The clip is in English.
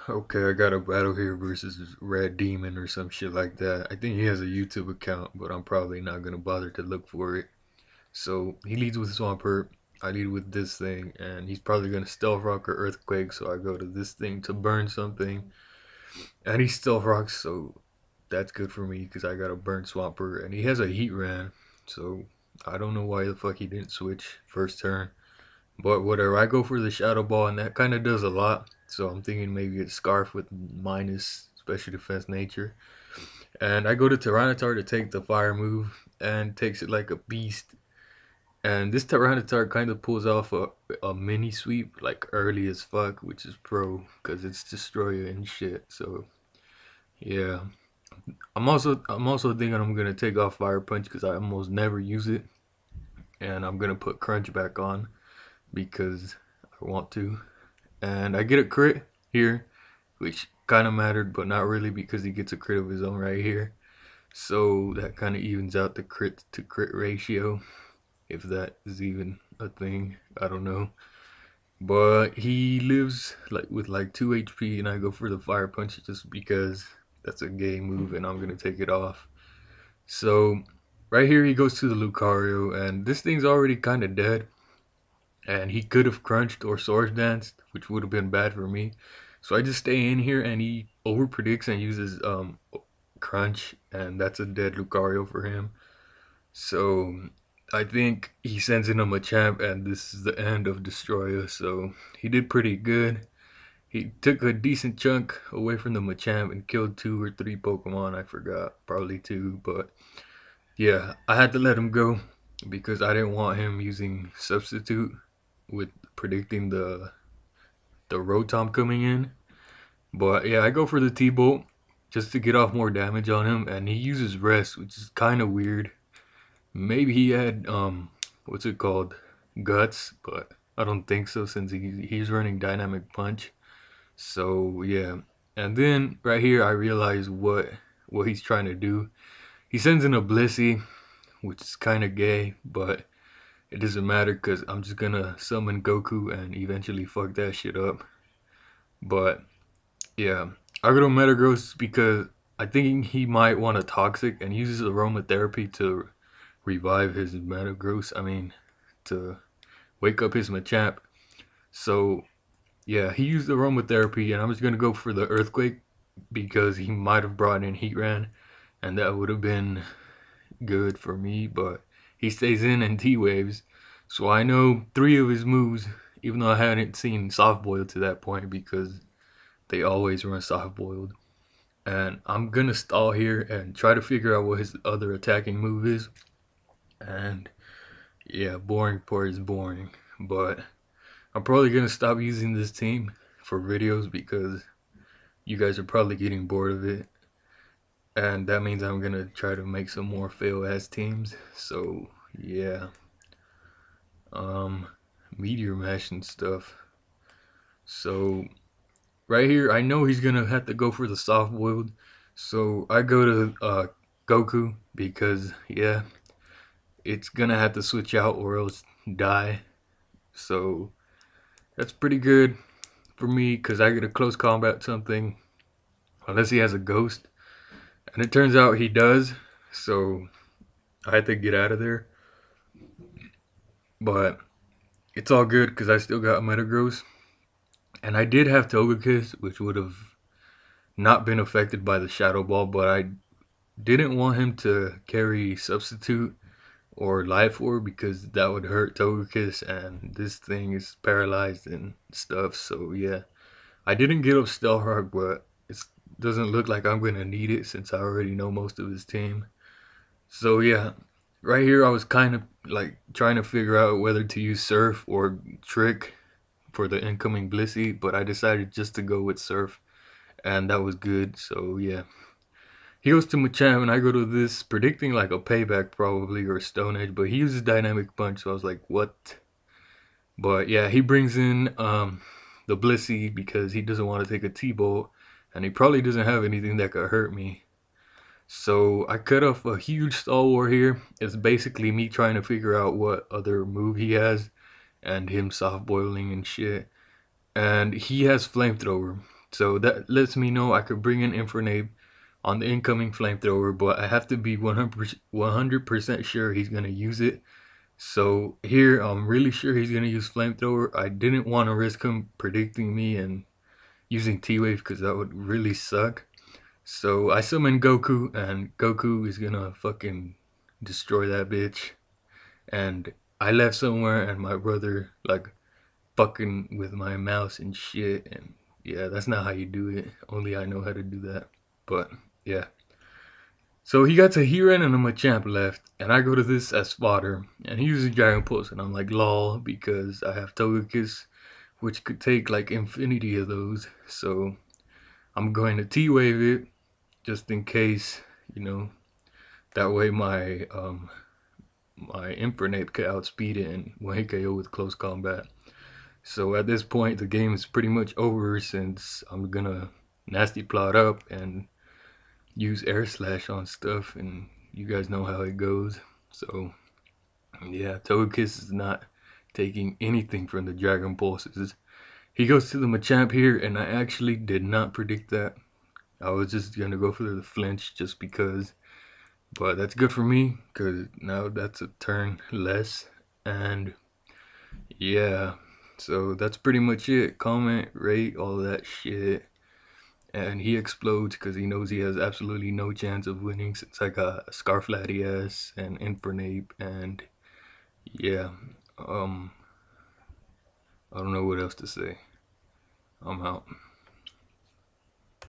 Okay, I got a battle here versus Red Demon or some shit like that. I think he has a YouTube account, but I'm probably not gonna bother to look for it. So he leads with Swampert. I lead with this thing, and he's probably gonna Stealth Rock or Earthquake. So I go to this thing to burn something, and he Stealth Rocks. So that's good for me because I got a burn Swampert, and he has a Heat Ran. So I don't know why the fuck he didn't switch first turn. But whatever, I go for the Shadow Ball, and that kind of does a lot. So I'm thinking maybe a Scarf with minus special defense nature. And I go to Tyranitar to take the fire move, and takes it like a beast. And this Tyranitar kind of pulls off a mini sweep, like early as fuck, which is pro, because it's Destroyer and shit. So yeah. I'm also thinking I'm gonna take off Fire Punch because I almost never use it. And I'm gonna put Crunch back on because I want to. And I get a crit here, which kind of mattered, but not really because he gets a crit of his own right here. So that kind of evens out the crit to crit ratio, if that is even a thing. I don't know. But he lives like with like 2 HP, and I go for the fire punch just because that's a gay move, and I'm gonna take it off. So right here he goes to the Lucario, and this thing's already kind of dead. And he could have crunched or swords danced, which would have been bad for me. So I just stay in here, and he over predicts and uses crunch, and that's a dead Lucario for him. So I think he sends in a Machamp, and this is the end of Destroyer. So he did pretty good. He took a decent chunk away from the Machamp and killed 2 or 3 Pokemon. I forgot, probably 2, but yeah, I had to let him go because I didn't want him using Substitute with predicting the Rotom coming in. But yeah, I go for the T-Bolt just to get off more damage on him, and he uses Rest, which is kind of weird. Maybe he had what's it called, Guts, but I don't think so since he's running Dynamic Punch. So yeah, and then right here I realize what he's trying to do. He sends in a Blissey, which is kind of gay, but it doesn't matter because I'm just gonna summon Goku and eventually fuck that shit up. But yeah, I go to Metagross because I think he might want a Toxic and uses Aromatherapy to revive his Metagross. I mean, to wake up his Machamp. So yeah, he used Aromatherapy, and I'm just gonna go for the Earthquake because he might have brought in Heatran, and that would have been good for me. But he stays in and T-Waves, so I know 3 of his moves, even though I hadn't seen Soft Boiled to that point because they always run Soft Boiled. And I'm gonna stall here and try to figure out what his other attacking move is. And yeah, boring part is boring, but I'm probably gonna stop using this team for videos because you guys are probably getting bored of it. And that means I'm gonna try to make some more fail ass teams. So yeah. Um Meteor Mash and stuff. So right here I know he's gonna have to go for the soft boiled. So I go to Goku because yeah, it's gonna have to switch out or else die. So that's pretty good for me because I get a close combat something unless he has a ghost. And it turns out he does. So I had to get out of there. But it's all good because I still got Metagross. And I did have Togekiss, which would have not been affected by the Shadow Ball, but I didn't want him to carry Substitute or Life Orb because that would hurt Togekiss, and this thing is paralyzed and stuff. So yeah, I didn't get up Stealth Rock, but it doesn't look like I'm gonna need it since I already know most of his team. So yeah, right here I was kind of like trying to figure out whether to use Surf or Trick for the incoming Blissey, but I decided just to go with Surf, and that was good. So yeah, he goes to Machamp, and I go to this predicting like a Payback probably or Stone Edge, but he uses Dynamic Punch, so I was like, what? But yeah, he brings in the Blissey because he doesn't want to take a T-Bolt, and he probably doesn't have anything that could hurt me. So I cut off a huge Star War here. It's basically me trying to figure out what other move he has and him soft boiling and shit. And he has Flamethrower. So that lets me know I could bring in Infernape on the incoming flamethrower, but I have to be 100% sure he's gonna use it. So here, I'm really sure he's gonna use flamethrower. I didn't want to risk him predicting me and using T-Wave because that would really suck. So I summon Goku, and Goku is gonna fucking destroy that bitch. And I left somewhere, and my brother like fucking with my mouse and shit. And yeah, that's not how you do it. Only I know how to do that. But yeah. So he got to Heron and a Machamp left, and I go to this as fodder, and he uses Dragon Pulse, and I'm like, lol, because I have Togekiss, which could take like infinity of those. So I'm going to T-Wave it, just in case, you know. That way my Infernape could outspeed it and will hit KO with close combat. So at this point, the game is pretty much over since I'm gonna nasty plot up and use air slash on stuff, and you guys know how it goes. So yeah, Togekiss is not taking anything from the Dragon Pulses. He goes to the Machamp here, and I actually did not predict that. I was just gonna go for the flinch just because, but that's good for me because now that's a turn less. And yeah, so that's pretty much it. Comment, rate, all that shit. And he explodes because he knows he has absolutely no chance of winning since I got Scarflatias and Infernape. And yeah, I don't know what else to say. I'm out.